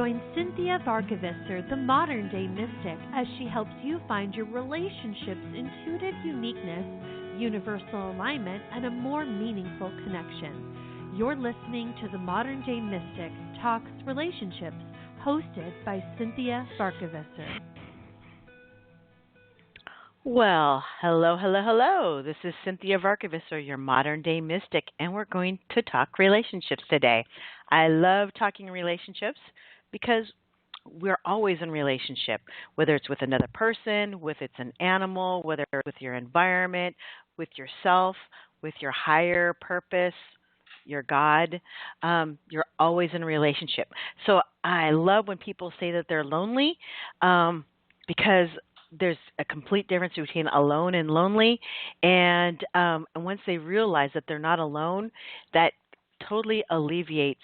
Join Cynthia Varkevisser, the modern day mystic, as she helps you find your relationship's intuitive uniqueness, universal alignment, and a more meaningful connection. You're listening to the Modern Day Mystic Talks Relationships, hosted by Cynthia Varkevisser. Well, hello. This is Cynthia Varkevisser, your modern day mystic, and we're going to talk relationships today. I love talking relationships because we're always in relationship, whether it's with another person, whether it's an animal, whether it's with your environment, with yourself, with your higher purpose, your God. You're always in a relationship. So I love when people say that they're lonely because there's a complete difference between alone and lonely, and once they realize that they're not alone, that totally alleviates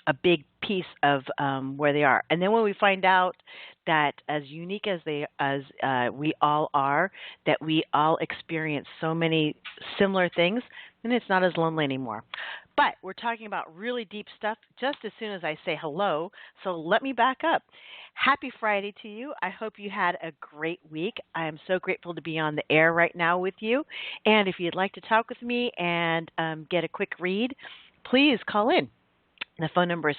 a big piece of where they are. And then when we find out that as unique as we all are, that we all experience so many similar things, then it's not as lonely anymore. But we're talking about really deep stuff just as soon as I say hello, so let me back up. Happy Friday to you. I hope you had a great week. I am so grateful to be on the air right now with you. And if you'd like to talk with me and get a quick read, please call in. The phone number is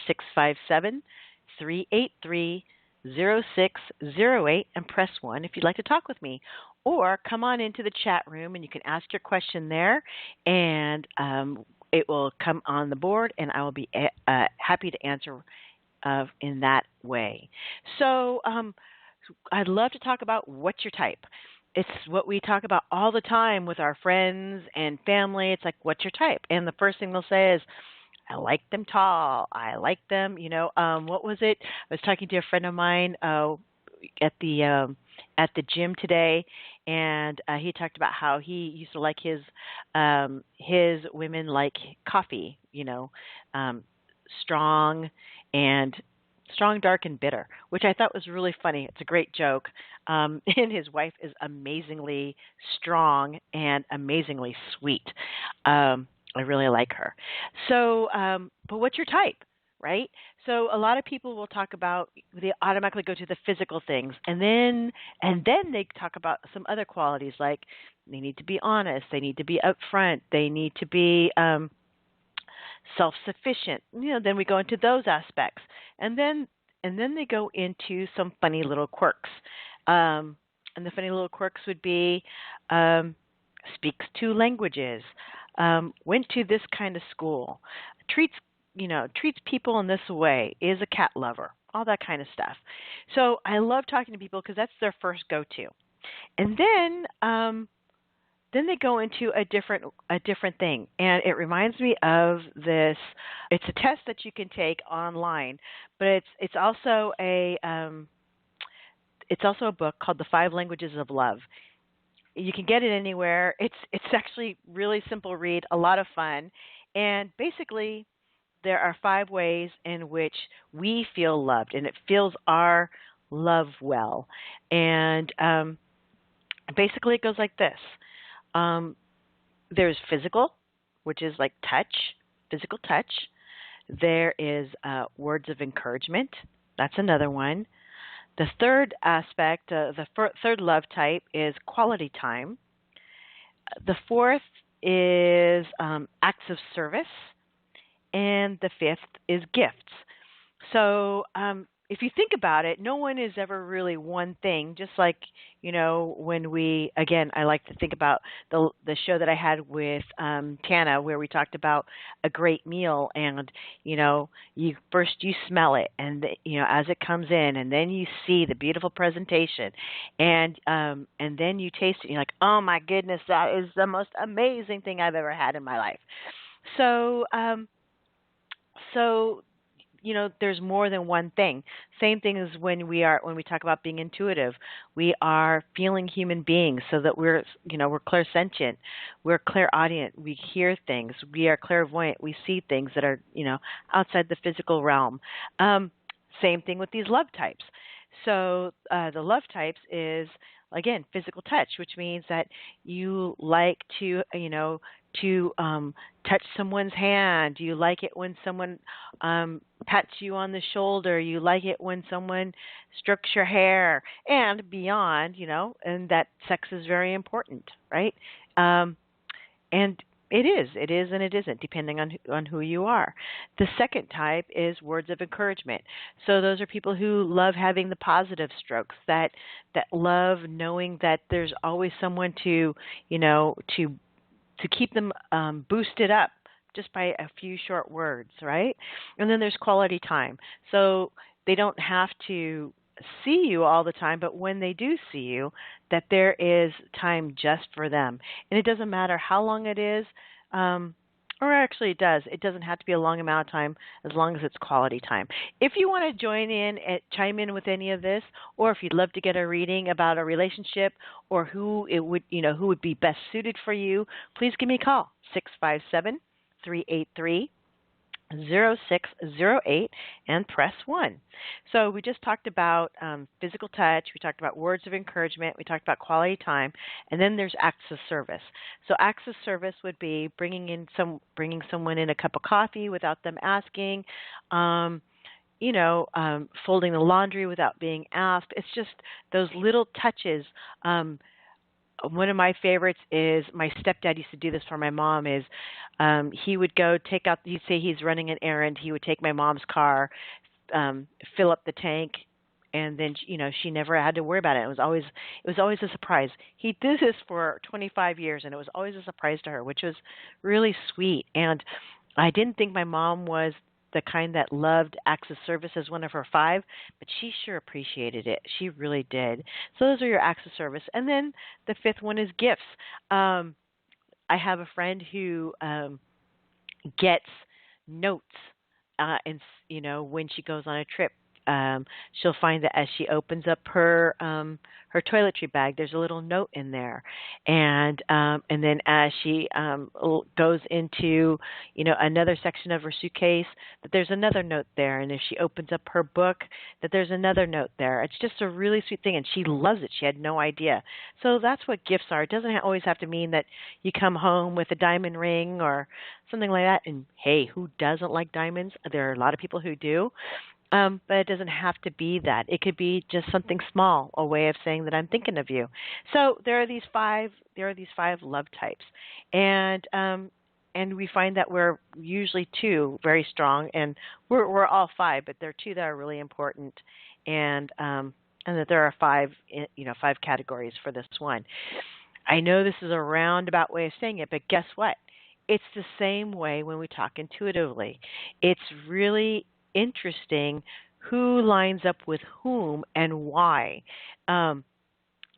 657-383-0608 and press 1 if you'd like to talk with me. Or come on into the chat room and you can ask your question there, and it will come on the board, and I will be happy to answer in that way. So I'd love to talk about what's your type. It's what we talk about all the time with our friends and family. It's like, what's your type? And the first thing they'll say is, I like them tall. I like them, what was it? I was talking to a friend of mine at the gym today, and he talked about how he used to like his women like coffee, strong, dark, and bitter, which I thought was really funny. It's a great joke. And his wife is amazingly strong and amazingly sweet. I really like her. So, but what's your type, right? So a lot of people will talk about, they automatically go to the physical things, and then they talk about some other qualities, like they need to be honest, they need to be upfront, they need to be self-sufficient. Then we go into those aspects, and then they go into some funny little quirks. And the funny little quirks would be speaks 2 languages, went to this kind of school, treats people in this way, is a cat lover, all that kind of stuff. So I love talking to people because that's their first go-to. And then they go into a different thing, and it reminds me of this. It's a test that you can take online, but it's also a book called The 5 Languages of Love. You can get it anywhere. It's actually really simple read, a lot of fun, and basically there are 5 ways in which we feel loved, and it fills our love well. And basically it goes like this. There's physical, which is like physical touch. There is words of encouragement. That's another one. The third aspect, third love type is quality time. The fourth is acts of service. And the fifth is gifts. So if you think about it, no one is ever really one thing. Just like, when I like to think about the show that I had with Tana, where we talked about a great meal, and you smell it, and as it comes in, and then you see the beautiful presentation, and then you taste it, and you're like, oh my goodness, that is the most amazing thing I've ever had in my life. So there's more than one thing. Same thing as when we talk about being intuitive. We are feeling human beings, so that we're clairsentient, we're clairaudient, we hear things, we are clairvoyant, we see things that are, outside the physical realm. Same thing with these love types. So the love types is, again, physical touch, which means that you like to, to touch someone's hand? Do you like it when someone pats you on the shoulder? You like it when someone strokes your hair? And beyond, and that sex is very important, right? And it is, and it isn't, depending on who you are. The second type is words of encouragement. So those are people who love having the positive strokes, that love knowing that there's always someone to keep them boosted up just by a few short words, right? And then there's quality time. So they don't have to see you all the time, but when they do see you, that there is time just for them. And it doesn't matter how long it is, or actually it does. It doesn't have to be a long amount of time as long as it's quality time. If you want to join in and chime in with any of this, or if you'd love to get a reading about a relationship or who would be best suited for you, please give me a call, 657-383-0608 and press 1. So we just talked about physical touch, we talked about words of encouragement, we talked about quality time, and then there's acts of service. So acts of service would be bringing someone in a cup of coffee without them asking, folding the laundry without being asked. It's just those little touches. One of my favorites is, my stepdad used to do this for my mom, is he would go take out, he'd say he's running an errand, he would take my mom's car, fill up the tank, and then she never had to worry about it. It was always a surprise. He did this for 25 years, and it was always a surprise to her, which was really sweet. And I didn't think my mom was the kind that loved acts of service as one of her 5, but she sure appreciated it. She really did. So those are your acts of service. And then the 5th one is gifts. I have a friend who gets notes, and when she goes on a trip, she'll find that as she opens up her toiletry bag, there's a little note in there, and then as she goes into another section of her suitcase, that there's another note there, and if she opens up her book, that there's another note there. It's just a really sweet thing, and she loves it. She had no idea. So that's what gifts are. It doesn't always have to mean that you come home with a diamond ring or something like that. And hey, who doesn't like diamonds? There are a lot of people who do. But it doesn't have to be that. It could be just something small, a way of saying that I'm thinking of you. So there are these 5 love types, and we find that we're usually 2 very strong, and we're all 5, but there are 2 that are really important, and that there are 5 categories for this one. I know this is a roundabout way of saying it, but guess what? It's the same way when we talk intuitively. It's really interesting who lines up with whom and why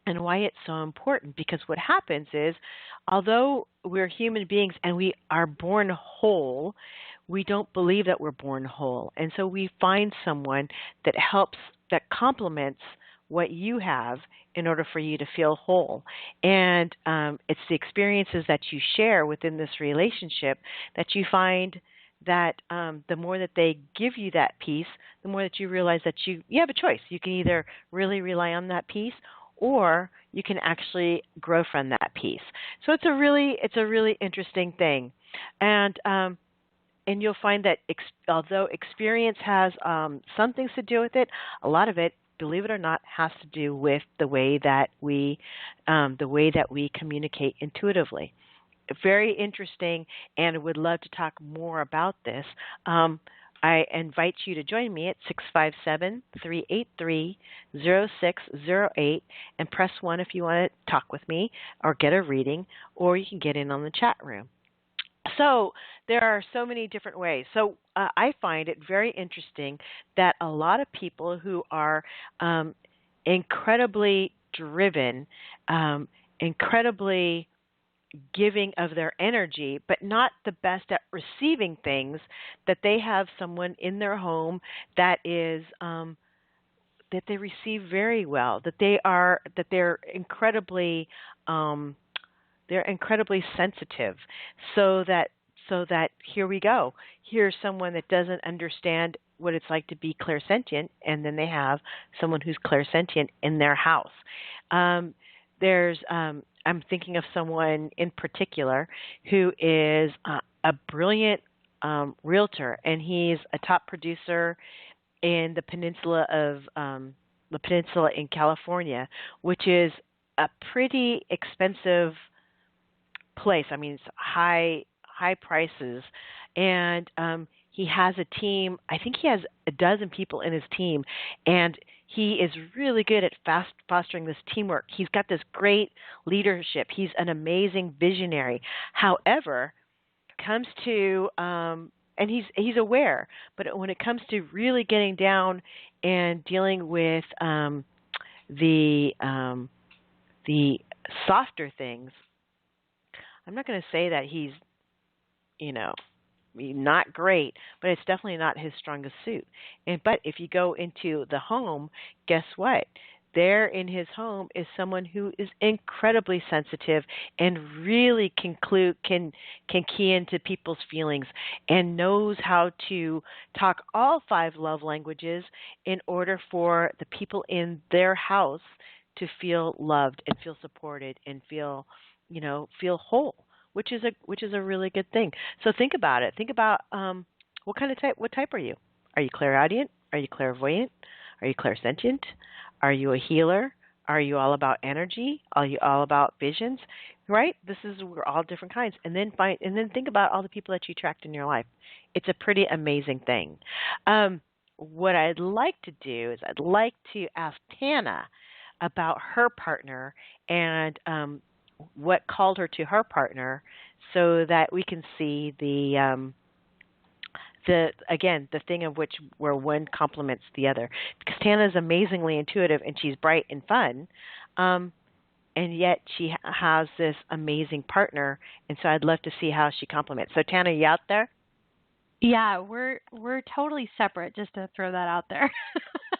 it's so important, because what happens is, although we're human beings and we are born whole, we don't believe that we're born whole, and so we find someone that complements what you have in order for you to feel whole. And it's the experiences that you share within this relationship that you find that the more that they give you that piece, the more that you realize that you have a choice. You can either really rely on that piece, or you can actually grow from that piece. So it's a really interesting thing, and you'll find that although experience has some things to do with it, a lot of it, believe it or not, has to do with the way that we communicate intuitively. Very interesting, and would love to talk more about this. I invite you to join me at 657-383-0608 and press 1 if you want to talk with me or get a reading, or you can get in on the chat room. So there are so many different ways. So I find it very interesting that a lot of people who are incredibly driven, incredibly giving of their energy, but not the best at receiving things, that they have someone in their home that is that they receive very well, that they're incredibly sensitive, so that here we go. Here's someone that doesn't understand what it's like to be clairsentient, and then they have someone who's clairsentient in their house. There's I'm thinking of someone in particular who is a brilliant realtor, and he's a top producer in the peninsula in California, which is a pretty expensive place. I mean, it's high prices, and he has a team. I think he has a dozen people in his team, and he is really good at fostering this teamwork. He's got this great leadership. He's an amazing visionary. However, comes to and he's aware, but when it comes to really getting down and dealing with the softer things, I'm not going to say that he's, you know, not great, but it's definitely not his strongest suit. But if you go into the home, guess what? There in his home is someone who is incredibly sensitive and really can key into people's feelings and knows how to talk all 5 love languages in order for the people in their house to feel loved and feel supported and feel whole, which is a really good thing. So think about it. Think about what type are you? Are you clairaudient? Are you clairvoyant? Are you clairsentient? Are you a healer? Are you all about energy? Are you all about visions? Right? We're all different kinds. And then think about all the people that you attract in your life. It's a pretty amazing thing. What I'd like to do is I'd like to ask Tana about her partner and what called her to her partner, so that we can see the thing of which where one complements the other. Because Tana is amazingly intuitive and she's bright and fun, and yet she has this amazing partner. And so I'd love to see how she complements. So Tana, you out there? Yeah, we're totally separate. Just to throw that out there.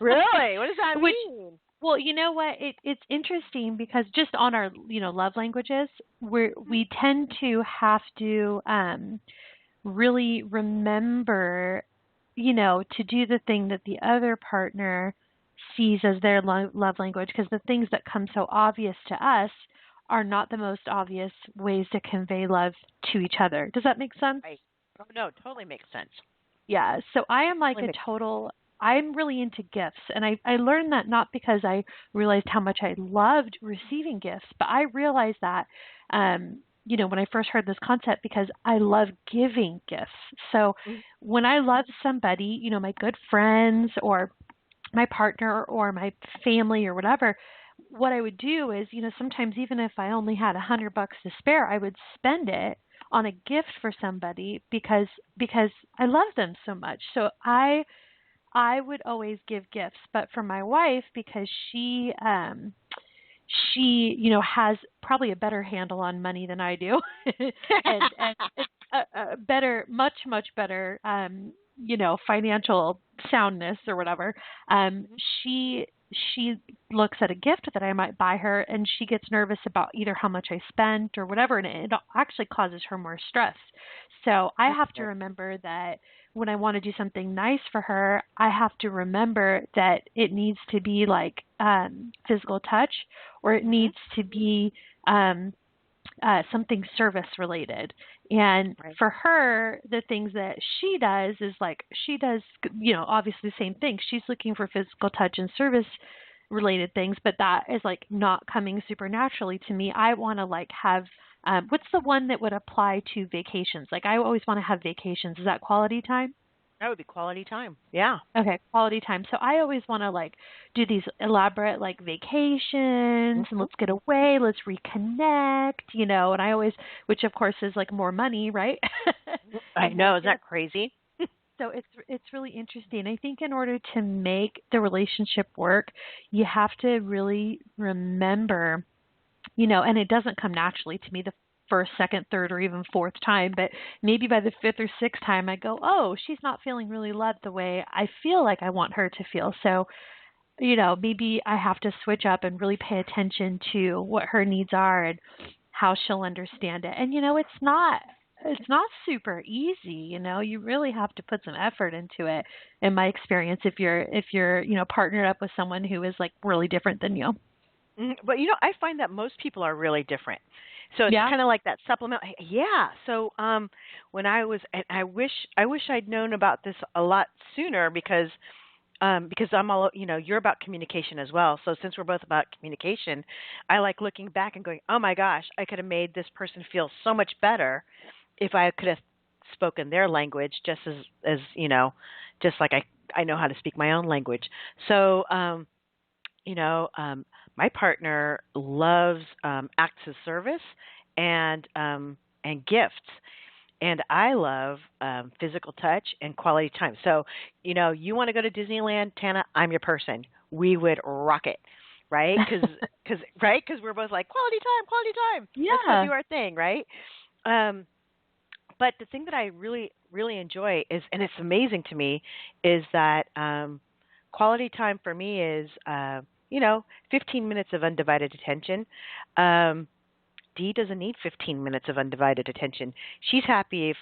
Really? What does that mean? Well, you know what? It's interesting because just on our love languages, we tend to have to really remember, to do the thing that the other partner sees as their love language, because the things that come so obvious to us are not the most obvious ways to convey love to each other. Does that make sense? Right. Oh, no, totally makes sense. Yeah. So I am like I'm really into gifts, and I learned that not because I realized how much I loved receiving gifts, but I realized that, when I first heard this concept, because I love giving gifts. So when I love somebody, my good friends or my partner or my family or whatever, what I would do is, sometimes even if I only had $100 to spare, I would spend it on a gift for somebody because I love them so much. So I would always give gifts, but for my wife, because she has probably a better handle on money than I do, and a better, much better, financial soundness or whatever. She looks at a gift that I might buy her, and she gets nervous about either how much I spent or whatever, and it actually causes her more stress. So I have to remember that when I want to do something nice for her, I have to remember that it needs to be like physical touch, or it needs to be something service related. And for her, the things that she does is like, she does, obviously the same thing. She's looking for physical touch and service related things, but that is like not coming supernaturally to me. I want to like have, what's the one that would apply to vacations? Like I always want to have vacations. Is that quality time? That would be quality time. Yeah. Okay, quality time. So I always want to like do these elaborate like vacations and let's get away, let's reconnect, and I always, which of course is like more money, right? I know, isn't that crazy? So it's really interesting. I think in order to make the relationship work, you have to really remember, and it doesn't come naturally to me the first, second, third, or even fourth time, but maybe by the 5th or 6th time I go, oh, she's not feeling really loved the way I feel like I want her to feel. So, maybe I have to switch up and really pay attention to what her needs are and how she'll understand it. And, it's not super easy, you really have to put some effort into it, in my experience, if you're partnered up with someone who is like really different than you. But I find that most people are really different. So it's Yeah. kind of like that supplement. Yeah. So when and I wish I'd known about this a lot sooner because I'm all, you're about communication as well. So since we're both about communication, I like looking back and going, oh my gosh, I could have made this person feel so much better if I could have spoken their language just as just like I know how to speak my own language. So you know, my partner loves acts of service and gifts, and I love physical touch and quality time. So, you want to go to Disneyland, Tana? I'm your person. We would rock it, right? Because we're both like quality time, quality time. Let's go Yeah. do our thing, right? Um, but the thing that I really, really enjoy is, and it's amazing to me, is that quality time for me is, 15 minutes of undivided attention. Um, Dee doesn't need 15 minutes of undivided attention. She's happy if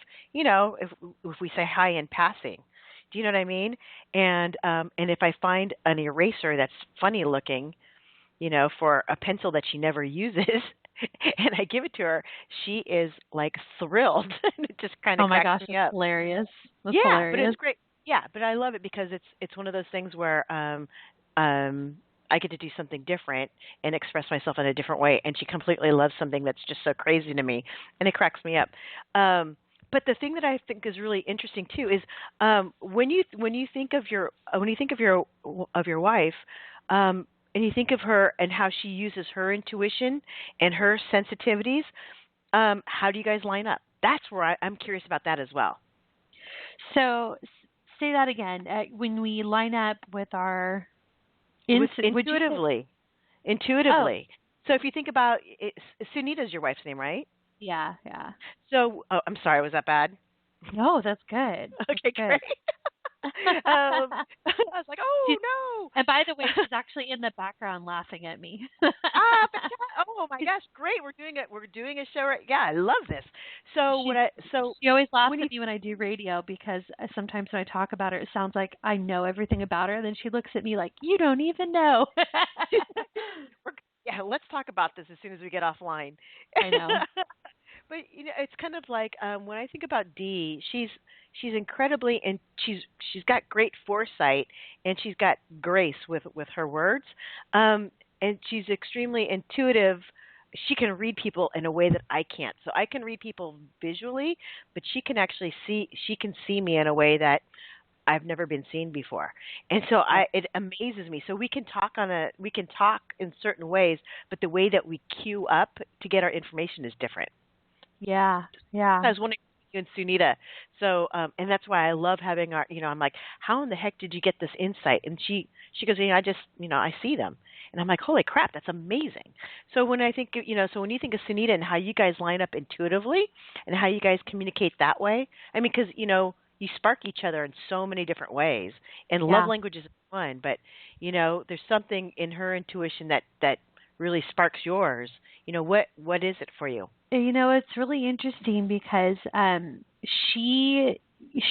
we say hi in passing. Do you know what I mean? And if I find an eraser that's funny looking, for a pencil that she never uses, and I give it to her, she is like thrilled. It just kind of Oh my cracks gosh, me that's up. hilarious. That's Yeah, but hilarious. it's great. Yeah, but I love it because it's one of those things where I get to do something different and express myself in a different way, and she completely loves something that's just so crazy to me, and it cracks me up. But the thing that I think is really interesting too is when you think of your wife, and you think of her and how she uses her intuition and her sensitivities, how do you guys line up? That's where I'm curious about that as well. So say that again. When we line up with our With would you say? intuitively, Oh, intuitively. So if you think about it, Sunita's your wife's name, right? yeah, yeah. So, oh, I'm sorry, was that bad? No, that's good. That's Okay, good. great. I was like, oh She's, no. and by the way, she's actually in the background laughing at me. Oh my gosh, great. We're doing a show right. Yeah, I love this. So She's she always laughs when you at me when I do radio because sometimes when I talk about her, it sounds like I know everything about her. Then she looks at me like, "You don't even know." we're, yeah, let's talk about this as soon as we get offline. I know. But it's kind of like when I think about Dee, she's incredibly and she's got great foresight and she's got grace with her words, and she's extremely intuitive. She can read people in a way that I can't. So I can read people visually, but she can actually see. She can see me in a way that I've never been seen before. And so Yeah. it amazes me. So we can talk in certain ways, but the way that we queue up to get our information is different. Yeah. Yeah. I was wondering you and Sunita. So, and that's why I love having I'm like, how in the heck did you get this insight? And she goes, I just, I see them. And I'm like, holy crap, that's amazing. So when I think, so when you think of Sunita and how you guys line up intuitively and how you guys communicate that way, I mean, because, you spark each other in so many different ways. And love Yeah. language is one, but, there's something in her intuition that really sparks yours. What is it for you? It's really interesting because she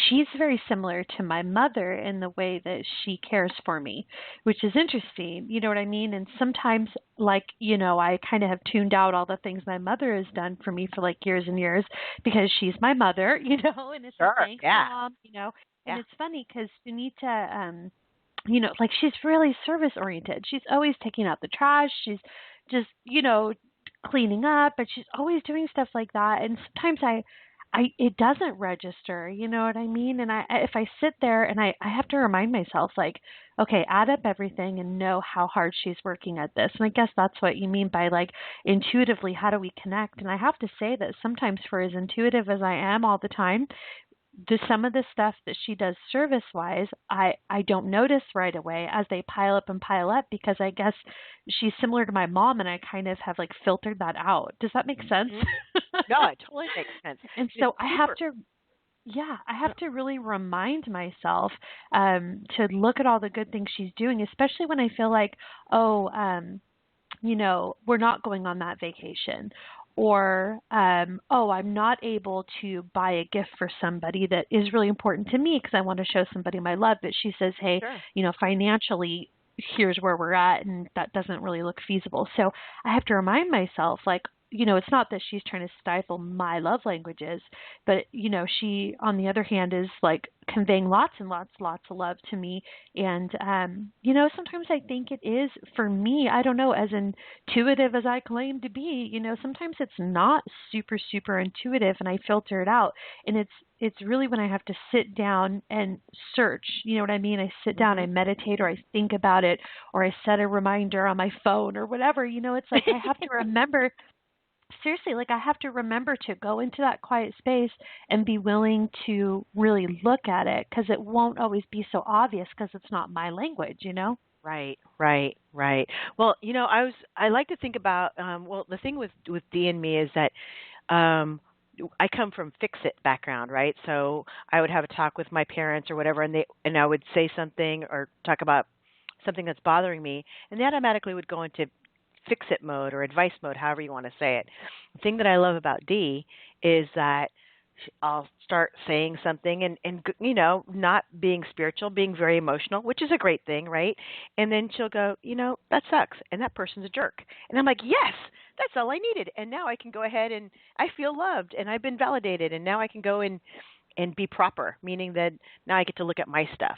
she's very similar to my mother in the way that she cares for me, which is interesting. You know what I mean? And sometimes, like, I kind of have tuned out all the things my mother has done for me for like years and years because she's my mother, and it's like, Sure. thanks, Yeah. mom. And Yeah. it's funny because Sunita, like she's really service oriented. She's always taking out the trash. She's just, cleaning up, but she's always doing stuff like that. And sometimes it doesn't register, you know what I mean? And if I sit there and I have to remind myself, like, okay, add up everything and know how hard she's working at this. And I guess that's what you mean by like intuitively, how do we connect? And I have to say that sometimes for as intuitive as I am all the time, some of the stuff that she does service wise, I don't notice right away as they pile up and pile up because I guess she's similar to my mom and I kind of have like filtered that out. Does that make sense? Mhm. No, it totally makes sense. And It's so I have super. to, yeah, I have to really remind myself to look at all the good things she's doing, especially when I feel like, oh, we're not going on that vacation. Or, oh, I'm not able to buy a gift for somebody that is really important to me because I want to show somebody my love. But she says, hey, Sure. financially, here's where we're at, and that doesn't really look feasible. So I have to remind myself, like, it's not that she's trying to stifle my love languages, but, she, on the other hand, is like conveying lots and lots of love to me. And, sometimes I think it is for me, I don't know, as intuitive as I claim to be, sometimes it's not super, super intuitive and I filter it out. And it's really when I have to sit down and search, you know what I mean? I sit down, I meditate, or I think about it, or I set a reminder on my phone or whatever, it's like I have to remember. Seriously, like I have to remember to go into that quiet space and be willing to really look at it, because it won't always be so obvious because it's not my language. Right, right, right. Well, I like to think about the thing with Dee and me is that um I come from fix it background, right? So I would have a talk with my parents or whatever, and I would say something or talk about something that's bothering me, and they automatically would go into fix it mode or advice mode, however you want to say it. The thing that I love about Dee is that I'll start saying something and not being spiritual, being very emotional, which is a great thing, right? And then she'll go, that sucks, and that person's a jerk. And I'm like, yes, that's all I needed. And now I can go ahead and I feel loved and I've been validated, and now I can go and be proper, meaning that now I get to look at my stuff.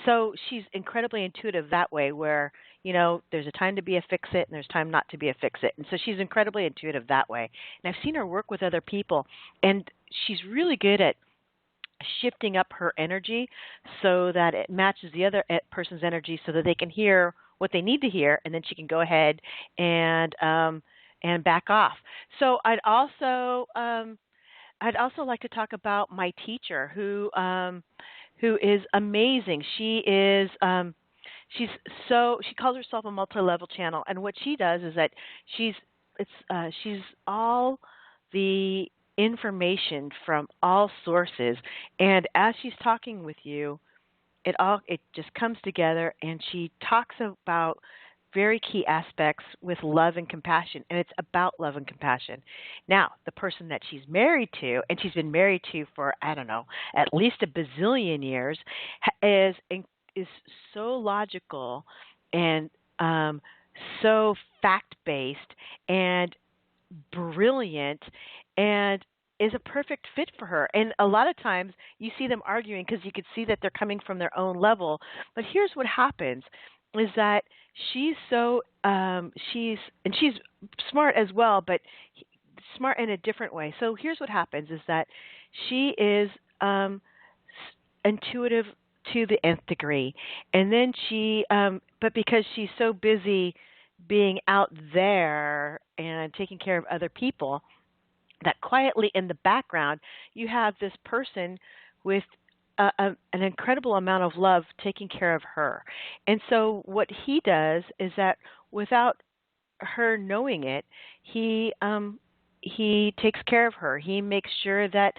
So she's incredibly intuitive that way, where, there's a time to be a fix-it and there's time not to be a fix-it. And so she's incredibly intuitive that way. And I've seen her work with other people, and she's really good at shifting up her energy so that it matches the other person's energy so that they can hear what they need to hear, and then she can go ahead and back off. So I'd also like to talk about my teacher, who is amazing. She calls herself a multi-level channel, and what she does is that she's all the information from all sources, and as she's talking with you, it just comes together, and she talks about very key aspects with love and compassion, and it's about love and compassion. Now, the person that she's married to, and she's been married to for, I don't know, at least a bazillion years, is so logical and so fact-based and brilliant, and is a perfect fit for her. And a lot of times you see them arguing because you could see that they're coming from their own level. But here's what happens is that she's she's smart as well, but smart in a different way. So here's what happens is that she is intuitive to the nth degree, and then but because she's so busy being out there and taking care of other people, that quietly in the background you have this person with an incredible amount of love taking care of her. And so what he does is that without her knowing it, he takes care of her. He makes sure that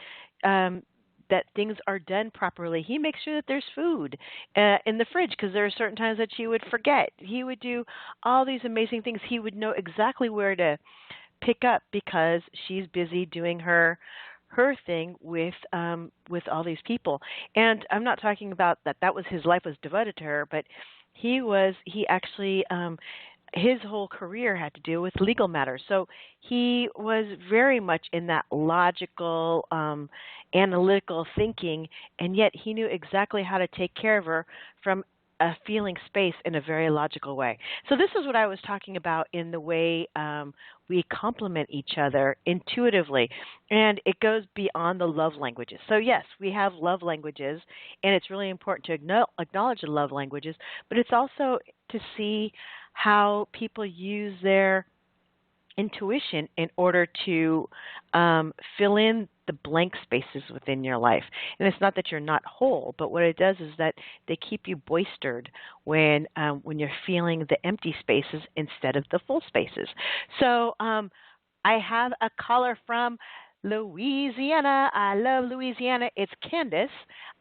that things are done properly. He makes sure that there's food in the fridge, because there are certain times that she would forget. He would do all these amazing things. He would know exactly where to pick up because she's busy doing her thing with all these people. And I'm not talking about that was his life was devoted to her, but he actually his whole career had to do with legal matters. So he was very much in that logical, analytical thinking, and yet he knew exactly how to take care of her from a feeling space in a very logical way. So this is what I was talking about in the way we complement each other intuitively, and it goes beyond the love languages. So yes, we have love languages, and it's really important to acknowledge the love languages, but it's also to see how people use their intuition in order to fill in the blank spaces within your life. And it's not that you're not whole, but what it does is that they keep you boistered when you're feeling the empty spaces instead of the full spaces. So I have a caller from Louisiana. I love Louisiana. It's Candace.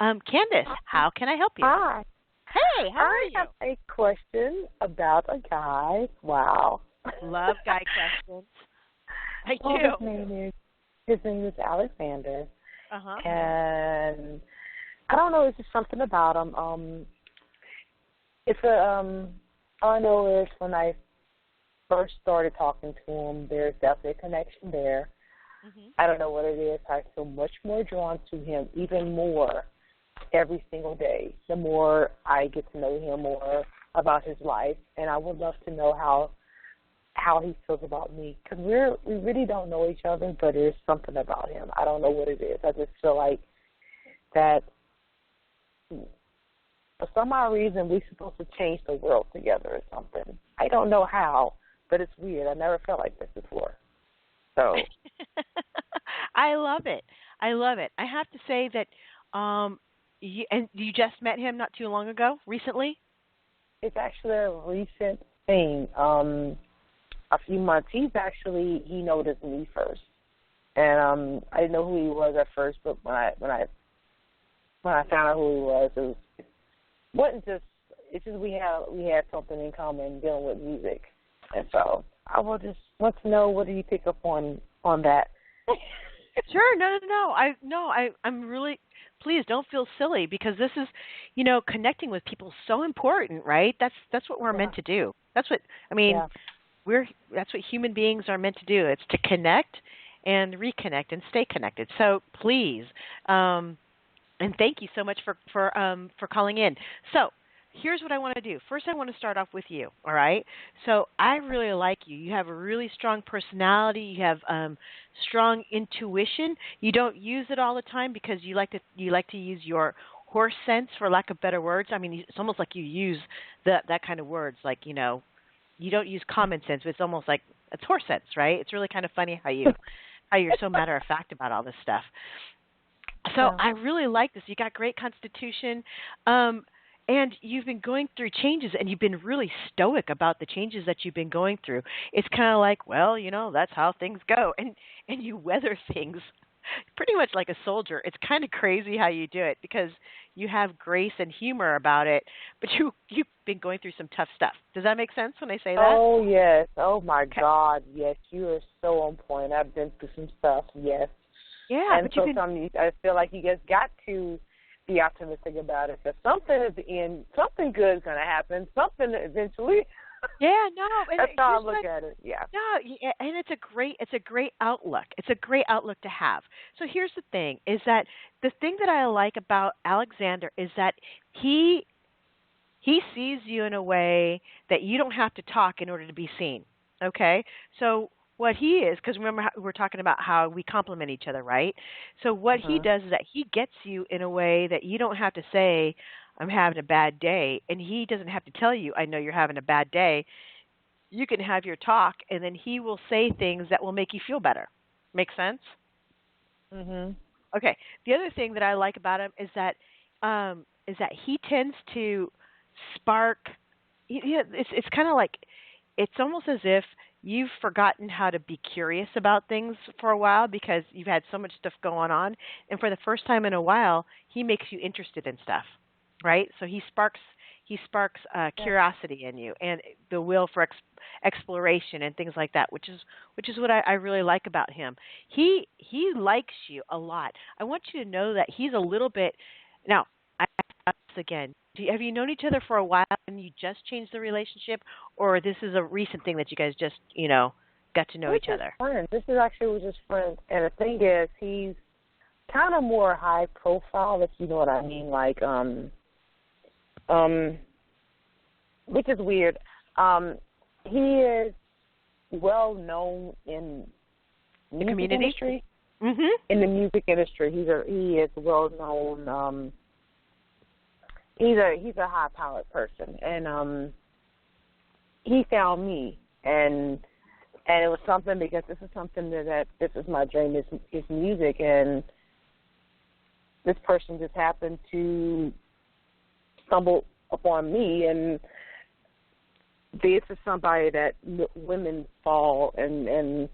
Candace, how can I help you? Hi. Hey, how are you? I have a question about a guy. Wow. Love guy questions. I well, do. His name is Alexander. Uh-huh. And I don't know, it's just something about him. All I know is when I first started talking to him, there's definitely a connection there. Mm-hmm. I don't know what it is. I feel much more drawn to him, even more every single day. The more I get to know him more about his life, and I would love to know how he feels about me, because we really don't know each other, but there's something about him. I don't know what it is. I just feel like that for some odd reason we're supposed to change the world together or something. I don't know how, but it's weird. I never felt like this before. So I love it. I love it. I have to say that you just met him not too long ago, recently? it's actually a recent thing. A few months. He noticed me first, and I didn't know who he was at first. But when I found out who he was, it wasn't just. It's just we had something in common dealing with music, and so I will just want to know, what do you pick up on that? Sure. No. I'm really, please don't feel silly, because this is, connecting with people is so important, right? That's what we're meant to do. That's what I mean. Yeah. That's what human beings are meant to do. It's to connect and reconnect and stay connected. So please, and thank you so much for calling in. So here's what I want to do. First, I want to start off with you. All right. So I really like you. You have a really strong personality. You have strong intuition. You don't use it all the time because you like to use your horse sense, for lack of better words. I mean, it's almost like you use that kind of words, like, you don't use common sense, but it's almost like it's horse sense, right? It's really kind of funny how you're so matter of fact about all this stuff. So Yeah. I really like this. You got great constitution, and you've been going through changes, and you've been really stoic about the changes that you've been going through. It's kind of like, well, that's how things go, and you weather things pretty much like a soldier. It's kind of crazy how you do it, because you have grace and humor about it, but you've been going through some tough stuff. Does that make sense when I say that? Oh, yes. Oh, my Okay. God. Yes, you are so on point. I've been through some stuff, yes. Yeah, And so I feel like you just got to be optimistic about it, because something at the end, something good is going to happen, something eventually. Yeah, no, and That's how I look at it, yeah. no, and it's a great outlook. It's a great outlook to have. So here's the thing: is that the thing that I like about Alexander is that he sees you in a way that you don't have to talk in order to be seen. Okay, so what he is, because remember we're talking about how we complement each other, right? So what he does is that he gets you in a way that you don't have to say, I'm having a bad day, and he doesn't have to tell you, I know you're having a bad day. You can have your talk, and then he will say things that will make you feel better. Make sense? Mhm. Okay. The other thing that I like about him is that he tends to spark. It's kind of like, it's almost as if you've forgotten how to be curious about things for a while, because you've had so much stuff going on, and for the first time in a while, he makes you interested in stuff, right? So he sparks curiosity in you, and the will for exploration and things like that, which is what I really like about him. He likes you a lot. I want you to know that he's a little bit. Now, I ask this again. Have you known each other for a while and you just changed the relationship, or this is a recent thing that you guys just got to know We're each just other? friends. This is actually, we're just friends. And the thing is, he's kind of more high profile, if you know what I mean. Like, which is weird. He is well known in The community? industry. Mhm. In the music industry, he is well known. He's a high powered person, and he found me, and it was something, because this is something that this is my dream, is music, and this person just happened to stumble upon me, and this is somebody that women fall and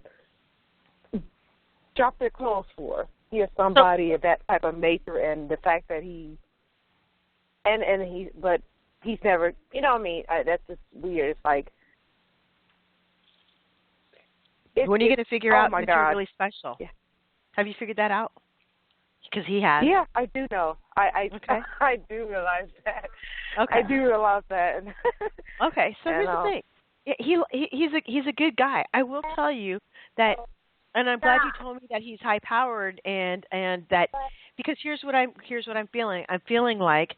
drop their clothes for. He is somebody of that type of nature, and the fact that but he's never, you know what I mean? That's just weird. It's like, when are you going to figure out my that God. you're really special? Yeah. Have you figured that out? Because he has. Yeah, I do know. Okay. I do realize that. Okay. I do realize that. Okay. So here's the thing. He's a good guy. I will tell you that, and I'm glad you told me that he's high powered, and that, because here's what I'm feeling. I'm feeling like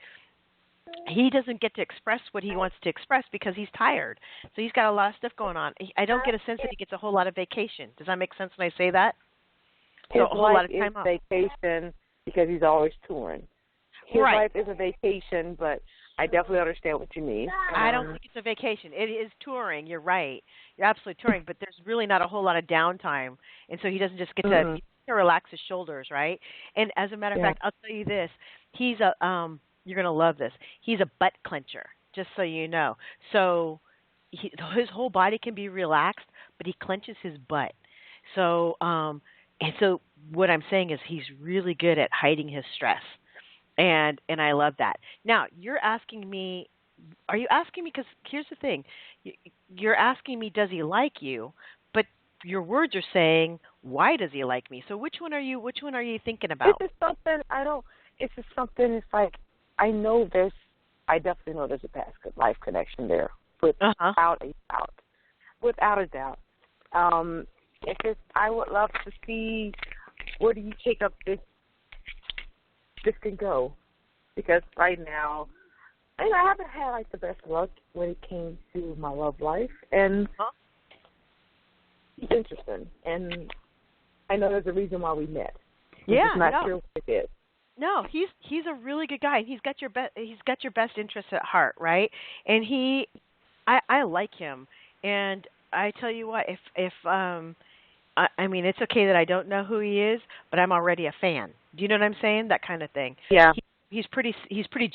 he doesn't get to express what he wants to express because he's tired. So he's got a lot of stuff going on. I don't get a sense that he gets a whole lot of vacation. Does that make sense when I say that? His so a whole life lot of time is off. vacation because he's always touring. His Right. life is a vacation, but I definitely understand what you mean. I don't think it's a vacation. It is touring. You're right. You're absolutely touring, but there's really not a whole lot of downtime, and so he doesn't just get to relax his shoulders, right? And as a matter of fact, I'll tell you this: he's a you're gonna love this. He's a butt clencher, just so you know. So his whole body can be relaxed, but he clenches his butt. So and so what I'm saying is he's really good at hiding his stress. And I love that. Now, you're asking me, are you asking me, because here's the thing, you're asking me, does he like you? But your words are saying, why does he like me? So which one are you thinking about? It's just something, it's just something, it's like, I definitely know there's a past life connection there, without a doubt. Without a doubt. It's just, I would love to see, where do you take up this can go, because right now, I haven't had like the best luck when it came to my love life, and it's interesting, and I know there's a reason why we met. I'm just not sure what it is. No, he's a really good guy. He's got your best interests at heart, right? And I like him, and I tell you what, if I mean, it's okay that I don't know who he is, but I'm already a fan. Do you know what I'm saying? That kind of thing. Yeah. He's pretty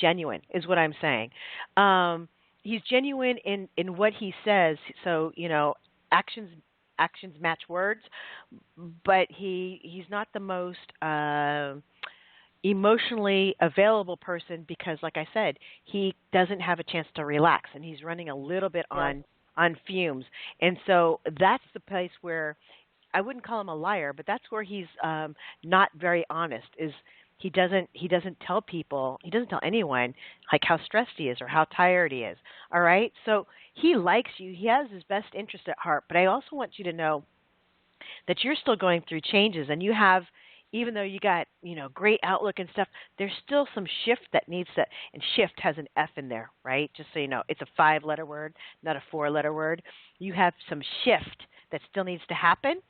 genuine, is what I'm saying. He's genuine in what he says. So, actions match words, but he's not the most emotionally available person because, like I said, he doesn't have a chance to relax, and he's running a little bit on fumes. And so that's the place where I wouldn't call him a liar, but that's where he's not very honest. Is he doesn't tell people, he doesn't tell anyone like how stressed he is or how tired he is. All right? So he likes you. He has his best interest at heart, but I also want you to know that you're still going through changes, and you have, even though you got, great outlook and stuff, there's still some shift that needs to, and shift has an F in there, right? Just so you know, it's a 5-letter word, not a 4-letter word. You have some shift that still needs to happen.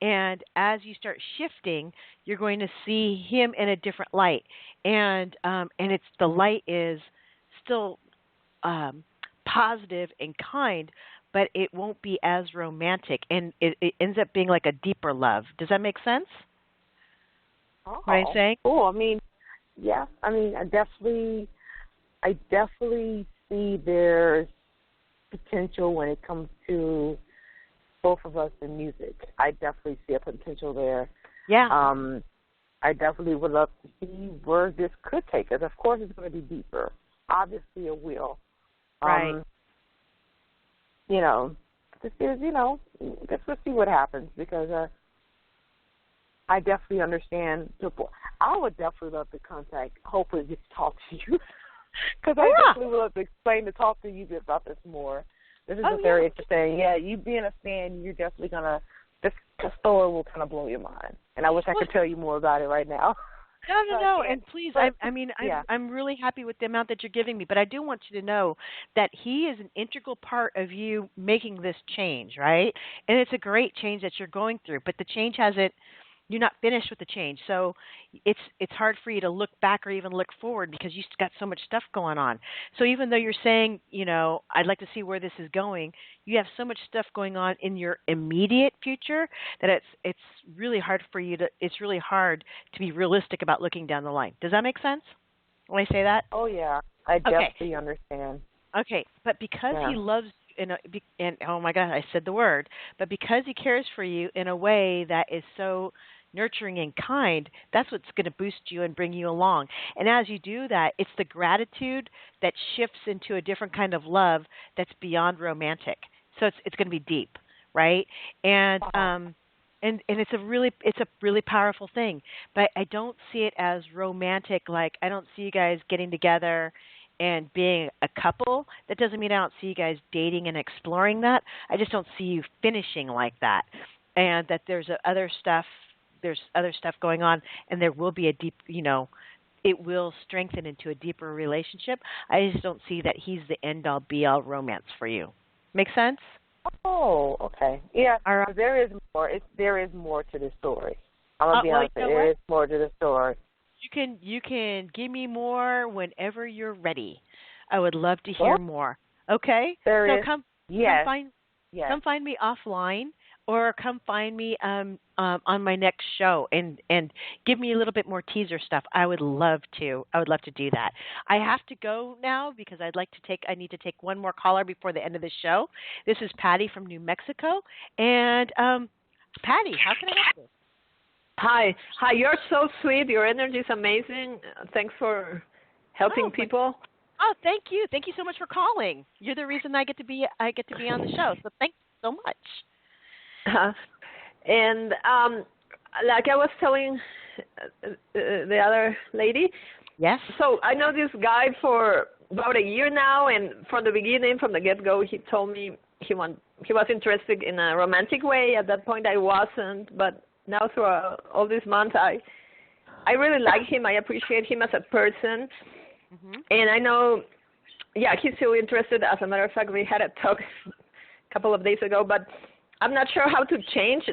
And as you start shifting, you're going to see him in a different light. And it's, the light is still positive and kind, but it won't be as romantic. And it ends up being like a deeper love. Does that make sense? Oh, what I'm saying? Cool. I mean, yeah. I mean, I definitely see there's potential when it comes to both of us in music. I definitely see a potential there. Yeah. I definitely would love to see where this could take us. Of course, it's going to be deeper. Obviously, it will. Right. This is, let's see what happens, because I definitely understand. I would definitely love to hopefully get to talk to you, because I definitely would love to talk to you about this more. This is very interesting. Yeah, you being a fan, you're definitely going to, the story will kind of blow your mind. And I wish I could tell you more about it right now. No. And please, I'm really happy with the amount that you're giving me, but I do want you to know that he is an integral part of you making this change, right? And it's a great change that you're going through, but the change you're not finished with the change. So it's hard for you to look back or even look forward because you've got so much stuff going on. So even though you're saying, I'd like to see where this is going, you have so much stuff going on in your immediate future that it's really hard to be realistic about looking down the line. Does that make sense when I say that? Oh, yeah. I definitely understand. Okay. But because he loves and oh my God, I said the word, but because he cares for you in a way that is so nurturing and kind, that's what's going to boost you and bring you along. And as you do that, it's the gratitude that shifts into a different kind of love that's beyond romantic. So it's going to be deep, right? And and it's a really powerful thing. But I don't see it as romantic. Like, I don't see you guys getting together and being a couple. That doesn't mean I don't see you guys dating and exploring that. I just don't see you finishing like that. And that there's other stuff. There's other stuff going on, and there will be a deep, it will strengthen into a deeper relationship. I just don't see that he's the end-all, be-all romance for you. Make sense? Oh, okay. Yeah, All right. there is more. There is more to the story. I'm gonna be honest. There is more to the story. You can give me more whenever you're ready. I would love to hear more. Okay? Come find me offline, or come find me on my next show and give me a little bit more teaser stuff. I would love to do that. I have to go now because I need to take one more caller before the end of the show. This is Patty from New Mexico. And Patty, how can I help you? Hi, you're so sweet. Your energy is amazing. Thanks for helping people. Oh, thank you. Thank you so much for calling. You're the reason I get to be on the show. So thanks so much. And like I was telling the other lady, yes. So I know this guy for about a year now, and from the beginning, from the get-go, he told me he was interested in a romantic way. At that point, I wasn't, but now through all these months, I really like him. I appreciate him as a person, and I know, he's still interested. As a matter of fact, we had a talk a couple of days ago, but I'm not sure how to change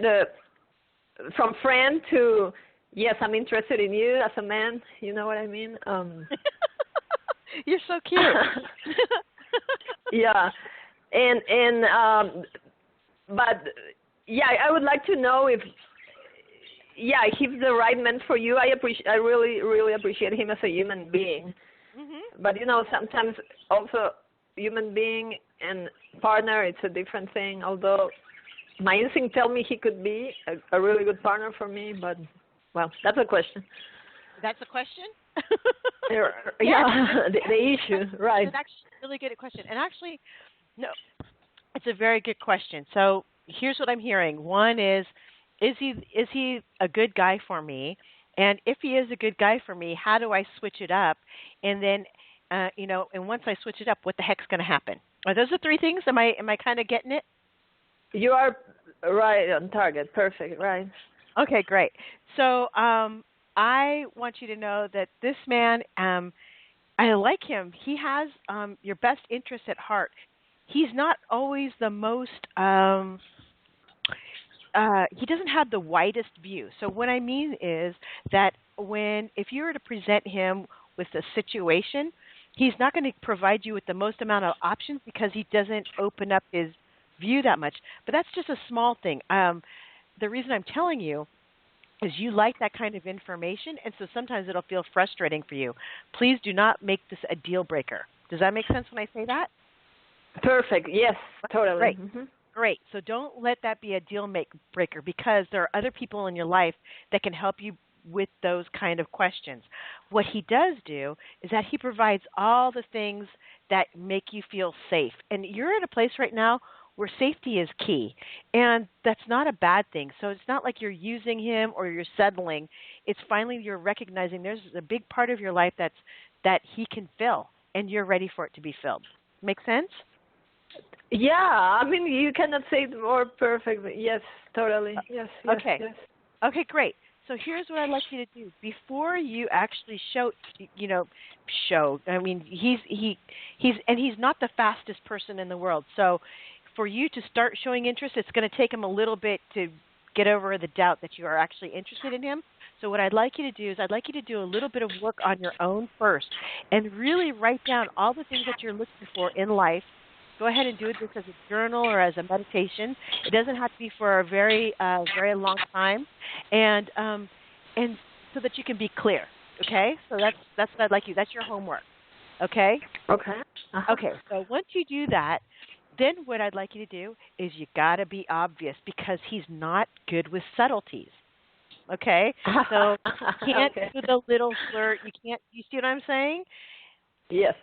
from friend to, yes, I'm interested in you as a man. You know what I mean? You're so cute. Yeah. But I would like to know if he's the right man for you. I really, really appreciate him as a human being. But, sometimes also human being and partner, it's a different thing, although my instinct tell me he could be a really good partner for me, but, well, that's a question. That's a question? the issue, right. It's actually a really good question. And actually, no, it's a very good question. So here's what I'm hearing. One is he a good guy for me? And if he is a good guy for me, how do I switch it up? And then, and once I switch it up, what the heck's going to happen? Are those the three things? Am I kind of getting it? You are right on target. Perfect. Right. Okay, great. So I want you to know that this man, I like him. He has your best interest at heart. He's not always the most, he doesn't have the widest view. So what I mean is that if you were to present him with a situation, he's not going to provide you with the most amount of options because he doesn't open up his view that much. But that's just a small thing. The reason I'm telling you is you like that kind of information, and so sometimes it'll feel frustrating for you. Please do not make this a deal breaker. Does that make sense when I say that? Perfect. Yes, totally. Great. Great. So don't let that be a deal breaker because there are other people in your life that can help you with those kind of questions. What he does do is that he provides all the things that make you feel safe. And you're at a place right now where safety is key, and that's not a bad thing. So it's not like you're using him or you're settling. It's finally you're recognizing there's a big part of your life that he can fill, and you're ready for it to be filled. Make sense? Yeah, I mean, you cannot say it more perfectly. Yes, totally. Yes. Okay. Yes. Okay, great. So here's what I'd like you to do before you actually show. I mean, he's not the fastest person in the world. So for you to start showing interest, it's going to take him a little bit to get over the doubt that you are actually interested in him. So what I'd like you to do is I'd like you to do a little bit of work on your own first and really write down all the things that you're looking for in life. Go ahead and do this as a journal or as a meditation. It doesn't have to be for a very long time, and so that you can be clear. Okay, so that's what I'd like you. That's your homework. Okay. Okay. Okay. So once you do that, then what I'd like you to do is you got to be obvious because he's not good with subtleties. Okay. So you can't do the little flirt. You can't. You see what I'm saying? Yes.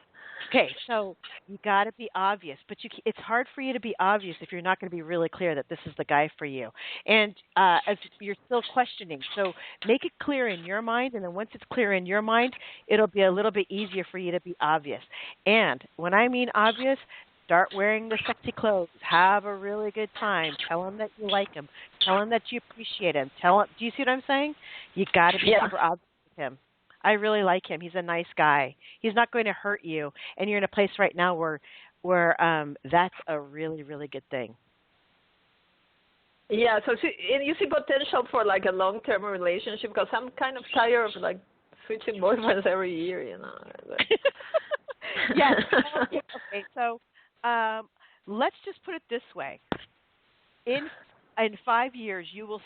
Okay, so you got to be obvious, but it's hard for you to be obvious if you're not going to be really clear that this is the guy for you. And as you're still questioning, so make it clear in your mind, and then once it's clear in your mind, it'll be a little bit easier for you to be obvious. And when I mean obvious, start wearing the sexy clothes. Have a really good time. Tell him that you like him. Tell him that you appreciate him. Tell him. Do you see what I'm saying? You got to be super obvious with him. I really like him. He's a nice guy. He's not going to hurt you, and you're in a place right now where that's a really, really good thing. Yeah, so you see potential for like a long-term relationship, because I'm kind of tired of like switching boyfriends every year, you know. Yes. Okay. So let's just put it this way: in 5 years, you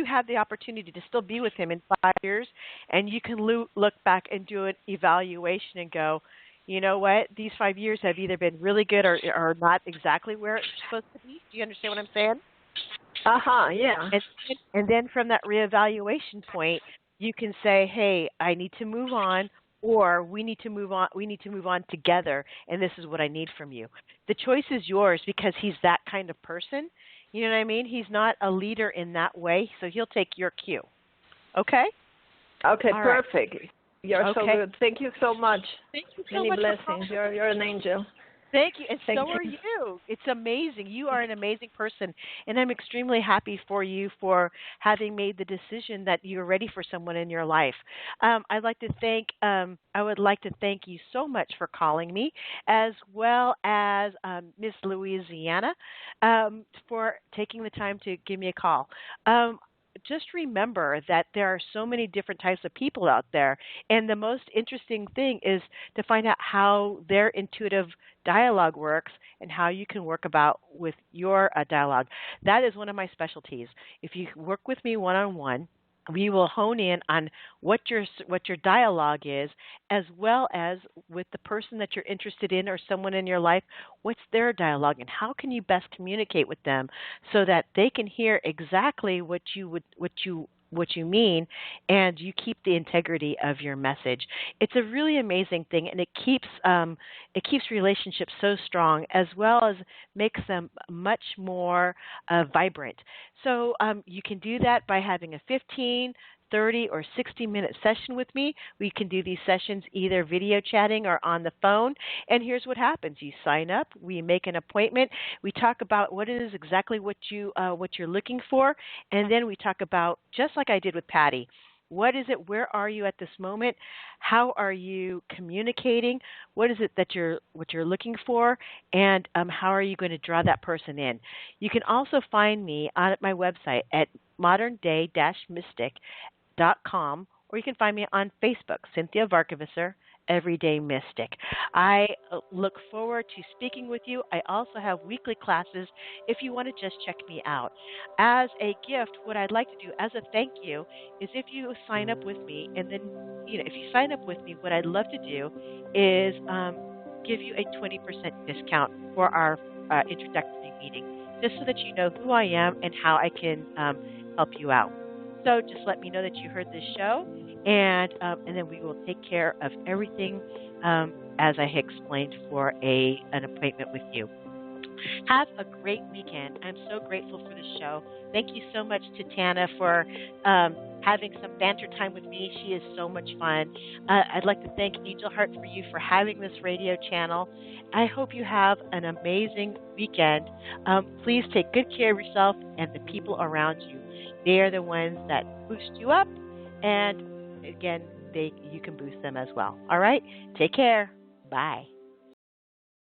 have the opportunity to still be with him in 5 years, and you can look back and do an evaluation and go, you know what? These 5 years have either been really good or not exactly where it's supposed to be. Do you understand what I'm saying? Yeah. And then from that reevaluation point, you can say, hey, I need to move on, or we need to move on. We need to move on together, and this is what I need from you. The choice is yours because he's that kind of person. You know what I mean? He's not a leader in that way, so he'll take your cue. Okay? Okay, all perfect. Right. You're so good. Thank you so much. Thank you so Many much. blessings. You're an angel. Thank you, and so are you. It's amazing. You are an amazing person, and I'm extremely happy for you for having made the decision that you're ready for someone in your life. I would like to thank you so much for calling me, as well as Miss Louisiana for taking the time to give me a call. Just remember that there are so many different types of people out there, and the most interesting thing is to find out how their intuitive dialogue works and how you can work with your dialogue. That is one of my specialties. If you work with me one-on-one, we will hone in on what your dialogue is, as well as with the person that you're interested in or someone in your life, what's their dialogue and how can you best communicate with them so that they can hear exactly what you mean, and you keep the integrity of your message. It's a really amazing thing, and it keeps relationships so strong, as well as makes them much more vibrant. So you can do that by having a 15, 30, or 60-minute session with me. We can do these sessions either video chatting or on the phone. And here's what happens. You sign up. We make an appointment. We talk about what it is exactly what you're looking for. And then we talk about, just like I did with Patty, what is it? Where are you at this moment? How are you communicating? What is it that you're looking for? And how are you going to draw that person in? You can also find me on my website at modernday-mystic.com, or you can find me on Facebook, Cynthia Varkevisser, Everyday Mystic. I look forward to speaking with you. I also have weekly classes if you want to just check me out. As a gift, what I'd like to do as a thank you is if you sign up with me, and then, if you sign up with me, what I'd love to do is give you a 20% discount for our introductory meeting, just so that you know who I am and how I can help you out. So just let me know that you heard this show, and then we will take care of everything as I explained for an appointment with you. Have a great weekend. I'm so grateful for the show. Thank you so much to Tana for having some banter time with me. She is so much fun. I'd like to thank Angel Heart for you for having this radio channel. I hope you have an amazing weekend. Please take good care of yourself and the people around you. They are the ones that boost you up, and again, you can boost them as well. All right? Take care. Bye.